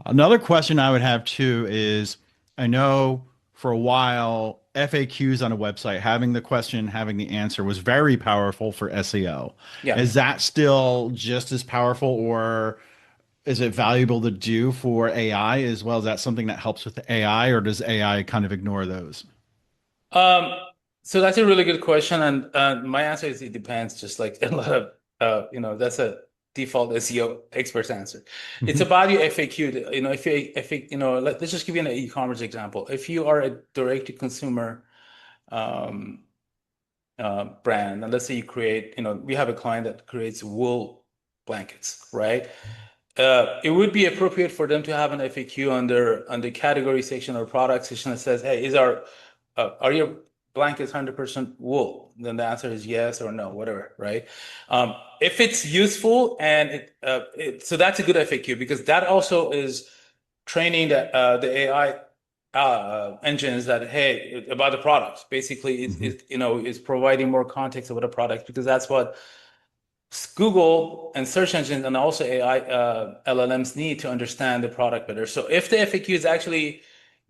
Another question I would have too is I know for a while FAQs on a website, having the question, having the answer was very powerful for SEO. Yeah. Is that still just as powerful, or is it valuable to do for AI as well? Is that something that helps with the AI, or does AI kind of ignore those? Um, so that's a really good question, and my answer is it depends. Just like a lot of that's a default SEO expert's answer. It's Mhm. about your FAQ. Let's just give you an e-commerce example. If you are a direct-to-consumer um, brand, and let's say you create, we have a client that creates wool blankets, right? It would be appropriate for them to have an FAQ under category section or product section that says, "Hey, are your blankets 100% wool?" Then the answer is yes or no, whatever, right? If it's useful and so that's a good FAQ because that also is training the AI engines that hey about the products. Basically, Mhm. is providing more context about the product because that's what Google and search engines and also AI LLMs need to understand the product better. So if the FAQ is actually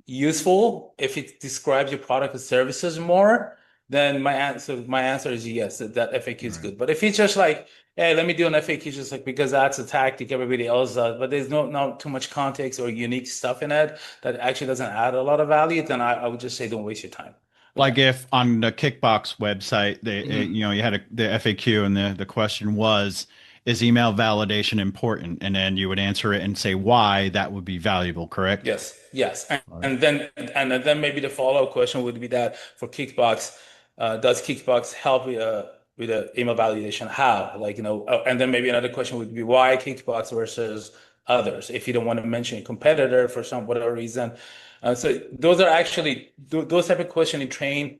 useful, if it describes your product or services more, then my answer is yes, that FAQ is Right. good. But if it's just like, hey, let me do an FAQ just like because that's a tactic everybody else does, but there's not too much context or unique stuff in it that actually doesn't add a lot of value, then I would just say don't waste your time with Like that. if on the Kickbox website, Mhm. you had the FAQ and the question was, is email validation important? And then you would answer it and say why that would be valuable, correct? Yes, yes, and, All right. and then and then maybe the follow-up question would be that for Kickbox, does Kickbox help with the email validation? How? Like and then maybe another question would be why Kickbox versus others? If you don't want to mention a competitor for some whatever reason, so those are actually those type of questions you train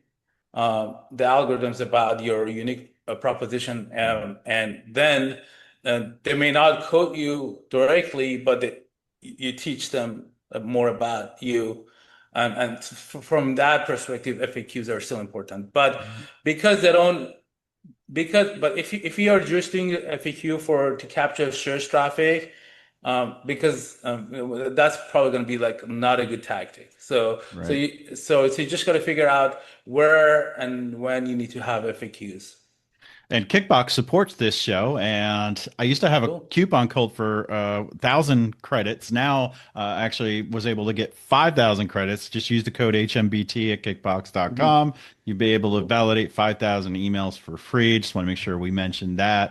the algorithms about your unique proposition, and then they may not quote you directly, but you teach them more about you. And from that perspective, FAQs are still important. But because they don't, but if you are just doing FAQ for to capture search traffic, because that's probably going to be like not a good tactic. So so Right. you so you just got to figure out where and when you need to have FAQs. And Kickbox supports this show, and I used to have a Cool. coupon code for 1,000 credits. Now, actually, was able to get 5,000 credits. Just use the code HMBT at Mhm. kickbox.com. You'll be able to Cool. validate 5,000 emails for free. Just want to make sure we mentioned that.